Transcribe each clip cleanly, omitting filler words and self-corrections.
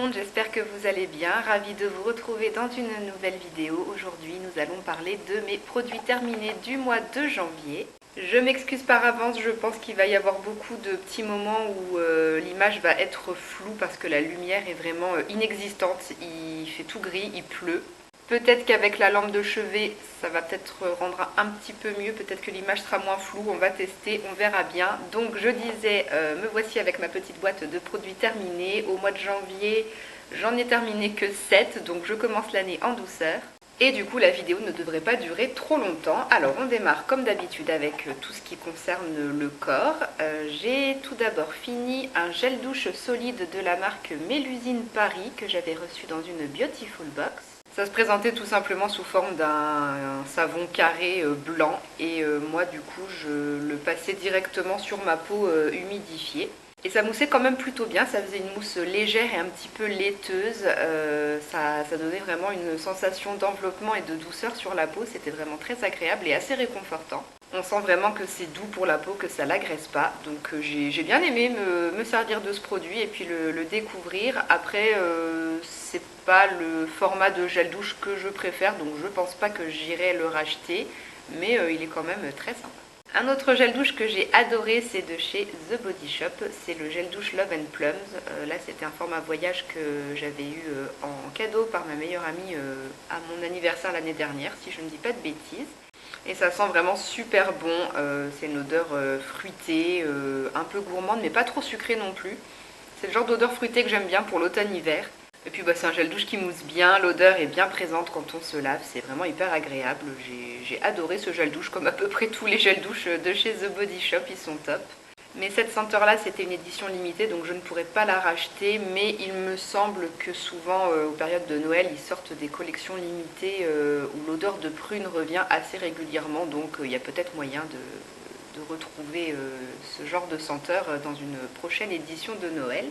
monde, j'espère que vous allez bien. Ravie de vous retrouver dans une nouvelle vidéo. Aujourd'hui, nous allons parler de mes produits terminés du mois de janvier. Je m'excuse par avance, je pense qu'il va y avoir beaucoup de petits moments où l'image va être floue parce que la lumière est vraiment inexistante. Il fait tout gris, il pleut. Peut-être qu'avec la lampe de chevet, ça va peut-être rendre un petit peu mieux. Peut-être que l'image sera moins floue. On va tester, on verra bien. Donc je disais, me voici avec ma petite boîte de produits terminés. Au mois de janvier, j'en ai terminé que 7. Donc je commence l'année en douceur. Et du coup, la vidéo ne devrait pas durer trop longtemps. Alors on démarre comme d'habitude avec tout ce qui concerne le corps. J'ai tout d'abord fini un gel douche solide de la marque Mélusine Paris que j'avais reçu dans une Beautiful Box. Ça se présentait tout simplement sous forme d'un savon carré blanc et moi du coup je le passais directement sur ma peau humidifiée. Et ça moussait quand même plutôt bien, ça faisait une mousse légère et un petit peu laiteuse, ça donnait vraiment une sensation d'enveloppement et de douceur sur la peau, c'était vraiment très agréable et assez réconfortant. On sent vraiment que c'est doux pour la peau, que ça l'agresse pas, donc j'ai bien aimé me servir de ce produit et puis le découvrir. Après, c'est pas le format de gel douche que je préfère, donc je pense pas que j'irai le racheter, mais il est quand même très sympa. Un autre gel douche que j'ai adoré, c'est de chez The Body Shop. C'est le gel douche Love and Plums. Là, c'était un format voyage que j'avais eu en cadeau par ma meilleure amie à mon anniversaire l'année dernière, si je ne dis pas de bêtises. Et ça sent vraiment super bon. C'est une odeur fruitée, un peu gourmande, mais pas trop sucrée non plus. C'est le genre d'odeur fruitée que j'aime bien pour l'automne-hiver. Et puis c'est un gel douche qui mousse bien, l'odeur est bien présente quand on se lave, c'est vraiment hyper agréable. J'ai adoré ce gel douche, comme à peu près tous les gels douches de chez The Body Shop, ils sont top. Mais cette senteur-là, c'était une édition limitée, donc je ne pourrais pas la racheter, mais il me semble que souvent, aux périodes de Noël, ils sortent des collections limitées où l'odeur de prune revient assez régulièrement, donc il y a peut-être moyen de retrouver ce genre de senteur dans une prochaine édition de Noël.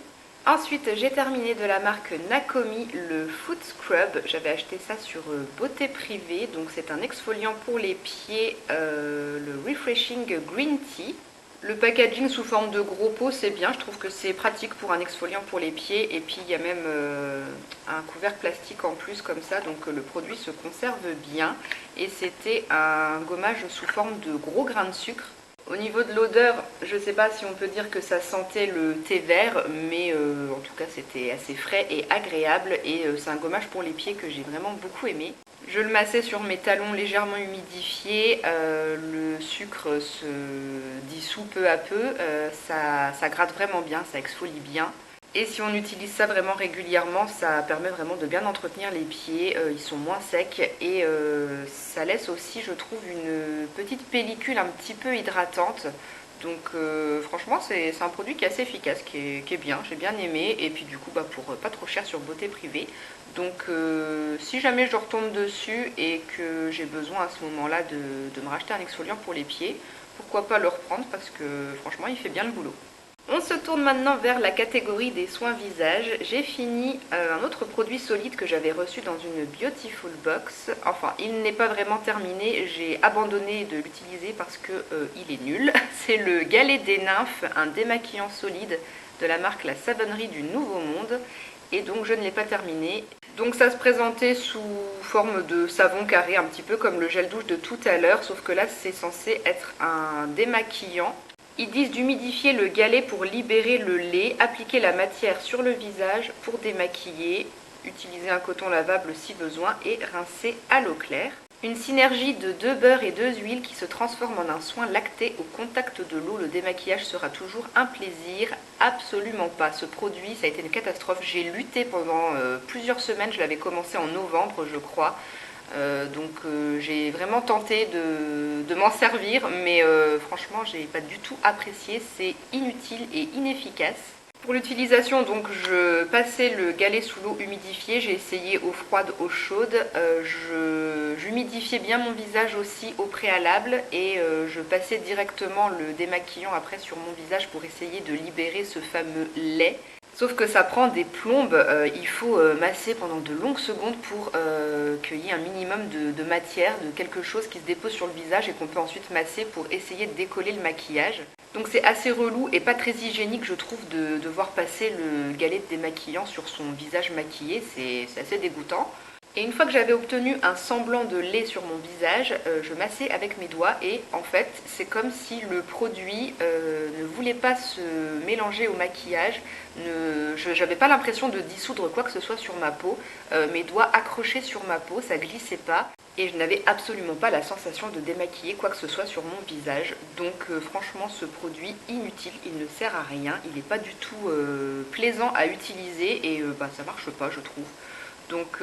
Ensuite, j'ai terminé de la marque Nakomi le Foot Scrub. J'avais acheté ça sur Beauté Privée. Donc c'est un exfoliant pour les pieds, le Refreshing Green Tea. Le packaging sous forme de gros pot, c'est bien. Je trouve que c'est pratique pour un exfoliant pour les pieds. Et puis il y a même un couvercle plastique en plus comme ça. Donc le produit se conserve bien. Et c'était un gommage sous forme de gros grains de sucre. Au niveau de l'odeur, je ne sais pas si on peut dire que ça sentait le thé vert, mais en tout cas c'était assez frais et agréable et c'est un gommage pour les pieds que j'ai vraiment beaucoup aimé. Je le massais sur mes talons légèrement humidifiés, le sucre se dissout peu à peu, ça gratte vraiment bien, ça exfolie bien. Et si on utilise ça vraiment régulièrement, ça permet vraiment de bien entretenir les pieds, ils sont moins secs et ça laisse aussi, je trouve, une petite pellicule un petit peu hydratante. Donc franchement, c'est un produit qui est assez efficace, qui est bien, j'ai bien aimé. Et puis du coup, pour pas trop cher sur Beauté Privée. Donc si jamais je retombe dessus et que j'ai besoin à ce moment-là de me racheter un exfoliant pour les pieds, pourquoi pas le reprendre parce que franchement, il fait bien le boulot. On se tourne maintenant vers la catégorie des soins visage. J'ai fini un autre produit solide que j'avais reçu dans une Beautiful Box. Enfin, il n'est pas vraiment terminé, j'ai abandonné de l'utiliser parce que il est nul. C'est le Galet des Nymphes, un démaquillant solide de la marque La Savonnerie du Nouveau Monde. Et donc je ne l'ai pas terminé. Donc ça se présentait sous forme de savon carré, un petit peu comme le gel douche de tout à l'heure, sauf que là c'est censé être un démaquillant. Ils disent d'humidifier le galet pour libérer le lait, appliquer la matière sur le visage pour démaquiller, utiliser un coton lavable si besoin et rincer à l'eau claire. Une synergie de 2 beurres et 2 huiles qui se transforme en un soin lacté au contact de l'eau. Le démaquillage sera toujours un plaisir. Absolument pas. Ce produit, ça a été une catastrophe. J'ai lutté pendant plusieurs semaines. Je l'avais commencé en novembre, je crois. J'ai vraiment tenté de m'en servir, mais franchement j'ai pas du tout apprécié, c'est inutile et inefficace. Pour l'utilisation, donc je passais le galet sous l'eau humidifiée, j'ai essayé eau froide, eau chaude, j'humidifiais bien mon visage aussi au préalable et je passais directement le démaquillant après sur mon visage pour essayer de libérer ce fameux lait. Sauf que ça prend des plombes, il faut masser pendant de longues secondes pour qu'il y ait un minimum de matière, de quelque chose qui se dépose sur le visage et qu'on peut ensuite masser pour essayer de décoller le maquillage. Donc c'est assez relou et pas très hygiénique je trouve de devoir passer le galet de démaquillant sur son visage maquillé, c'est assez dégoûtant. Et une fois que j'avais obtenu un semblant de lait sur mon visage, je massais avec mes doigts et en fait c'est comme si le produit ne voulait pas se mélanger au maquillage. J'avais pas l'impression de dissoudre quoi que ce soit sur ma peau. Mes doigts accrochaient sur ma peau, ça glissait pas. Et je n'avais absolument pas la sensation de démaquiller quoi que ce soit sur mon visage. Donc franchement ce produit inutile, il ne sert à rien. Il n'est pas du tout plaisant à utiliser et ça marche pas je trouve. Donc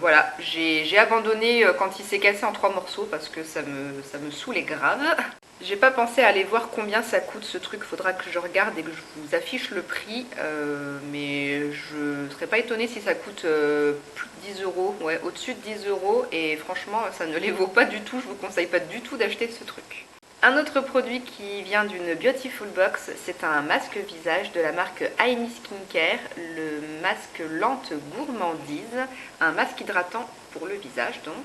voilà, j'ai abandonné quand il s'est cassé en 3 morceaux parce que ça me saoulait grave. J'ai pas pensé à aller voir combien ça coûte ce truc, faudra que je regarde et que je vous affiche le prix. Mais je serais pas étonnée si ça coûte plus de 10 euros, ouais, au-dessus de 10 euros. Et franchement, ça ne les vaut pas du tout, je vous conseille pas du tout d'acheter ce truc. Un autre produit qui vient d'une Beautiful Box, c'est un masque visage de la marque Aini Skincare, le masque lente gourmandise, un masque hydratant pour le visage donc.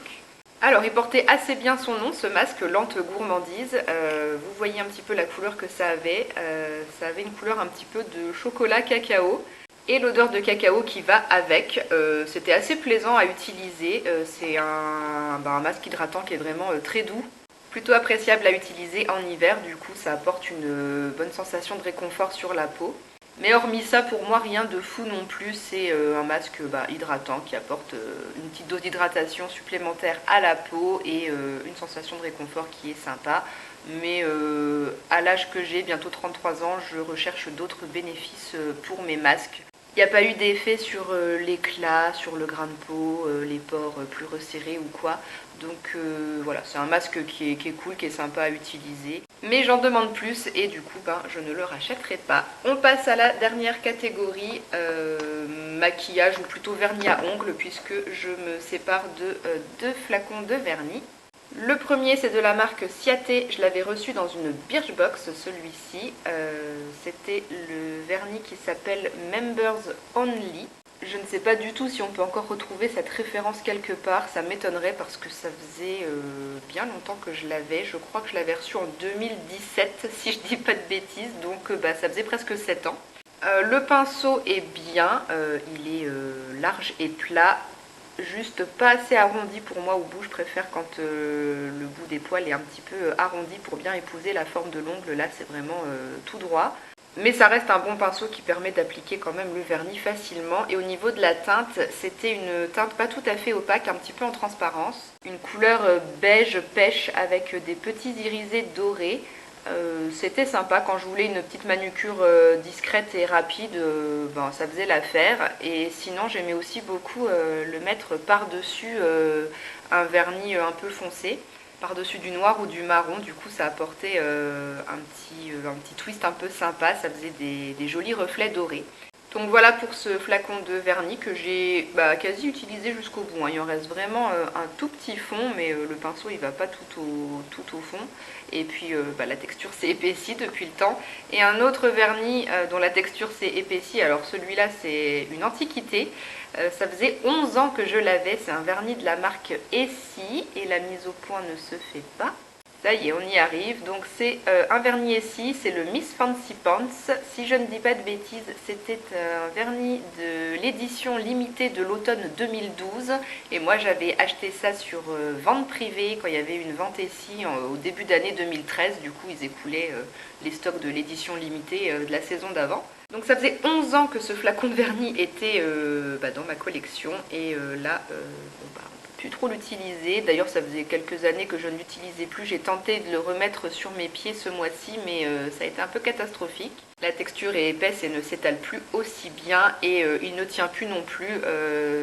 Alors il portait assez bien son nom, ce masque lente gourmandise. Vous voyez un petit peu la couleur que ça avait. Ça avait une couleur un petit peu de chocolat cacao et l'odeur de cacao qui va avec. C'était assez plaisant à utiliser. C'est un masque hydratant qui est vraiment très doux. Plutôt appréciable à utiliser en hiver, du coup ça apporte une bonne sensation de réconfort sur la peau. Mais hormis ça, pour moi rien de fou non plus, c'est un masque hydratant qui apporte une petite dose d'hydratation supplémentaire à la peau et une sensation de réconfort qui est sympa. Mais à l'âge que j'ai, bientôt 33 ans, je recherche d'autres bénéfices pour mes masques. Il n'y a pas eu d'effet sur l'éclat, sur le grain de peau, les pores plus resserrés ou quoi. Donc voilà, c'est un masque qui est cool, qui est sympa à utiliser. Mais j'en demande plus et du coup, je ne le rachèterai pas. On passe à la dernière catégorie, maquillage ou plutôt vernis à ongles, puisque je me sépare de 2 flacons de vernis. Le premier c'est de la marque Ciaté, je l'avais reçu dans une Birchbox celui-ci, c'était le vernis qui s'appelle Members Only. Je ne sais pas du tout si on peut encore retrouver cette référence quelque part, ça m'étonnerait parce que ça faisait bien longtemps que je l'avais, je crois que je l'avais reçu en 2017 si je dis pas de bêtises, donc ça faisait presque 7 ans. Le pinceau est bien, il est large et plat. Juste pas assez arrondi pour moi au bout, je préfère quand le bout des poils est un petit peu arrondi pour bien épouser la forme de l'ongle, là c'est vraiment tout droit. Mais ça reste un bon pinceau qui permet d'appliquer quand même le vernis facilement. Et au niveau de la teinte, c'était une teinte pas tout à fait opaque, un petit peu en transparence. Une couleur beige pêche avec des petits irisés dorés. C'était sympa quand je voulais une petite manucure discrète et rapide, ça faisait l'affaire. Et sinon j'aimais aussi beaucoup le mettre par-dessus un vernis un peu foncé, par-dessus du noir ou du marron. Du coup ça apportait un petit twist un peu sympa, ça faisait des jolis reflets dorés. Donc voilà pour ce flacon de vernis que j'ai quasi utilisé jusqu'au bout, hein. Il en reste vraiment un tout petit fond, mais le pinceau il va pas tout au fond. Et puis la texture s'est épaissie depuis le temps. Et un autre vernis dont la texture s'est épaissie, alors celui-là c'est une antiquité. Ça faisait 11 ans que je l'avais, c'est un vernis de la marque Essie et la mise au point ne se fait pas. Ça y est, on y arrive. Donc c'est un vernis Essie, c'est le Miss Fancy Pants. Si je ne dis pas de bêtises, c'était un vernis de l'édition limitée de l'automne 2012. Et moi j'avais acheté ça sur vente privée quand il y avait une vente Essie au début d'année 2013. Du coup ils écoulaient les stocks de l'édition limitée de la saison d'avant. Donc ça faisait 11 ans que ce flacon de vernis était dans ma collection. Et là, plus trop l'utiliser. D'ailleurs ça faisait quelques années que je ne l'utilisais plus. J'ai tenté de le remettre sur mes pieds ce mois-ci, mais ça a été un peu catastrophique. La texture est épaisse et ne s'étale plus aussi bien et il ne tient plus non plus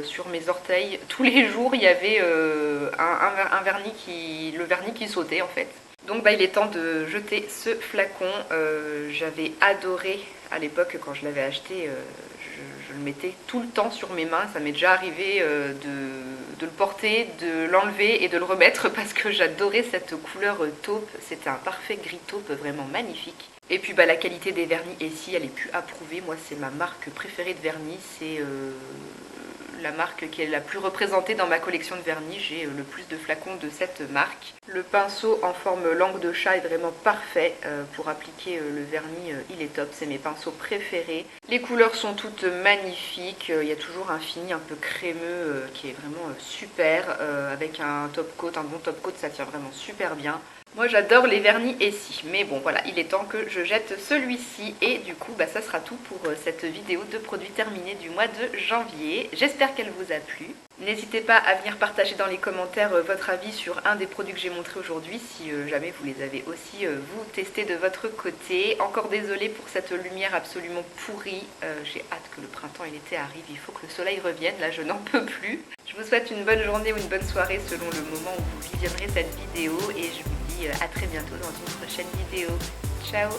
sur mes orteils. Tous les jours il y avait un vernis le vernis qui sautait en fait. Donc il est temps de jeter ce flacon. J'avais adoré à l'époque quand je l'avais acheté. Je le mettais tout le temps sur mes mains. Ça m'est déjà arrivé de le porter, de l'enlever et de le remettre parce que j'adorais cette couleur taupe. C'était un parfait gris taupe vraiment magnifique. Et puis bah, la qualité des vernis ici, elle est plus approuvée. Moi, c'est ma marque préférée de vernis. C'est la marque qui est la plus représentée dans ma collection de vernis. J'ai le plus de flacons de cette marque. Le pinceau en forme langue de chat est vraiment parfait pour appliquer le vernis. Il est top, c'est mes pinceaux préférés. Les couleurs sont toutes magnifiques. Il y a toujours un fini un peu crémeux qui est vraiment super. Avec un top coat, un bon top coat, ça tient vraiment super bien. Moi j'adore les vernis Essie, mais bon voilà, il est temps que je jette celui-ci et du coup bah, ça sera tout pour cette vidéo de produits terminés du mois de janvier. J'espère qu'elle vous a plu. N'hésitez pas à venir partager dans les commentaires votre avis sur un des produits que j'ai montré aujourd'hui si jamais vous les avez aussi vous testés de votre côté. Encore désolée pour cette lumière absolument pourrie, j'ai hâte que le printemps et l'été arrivent, il faut que le soleil revienne, là je n'en peux plus. Je vous souhaite une bonne journée ou une bonne soirée selon le moment où vous visionnerez cette vidéo et je vous dis à très bientôt dans une prochaine vidéo. Ciao!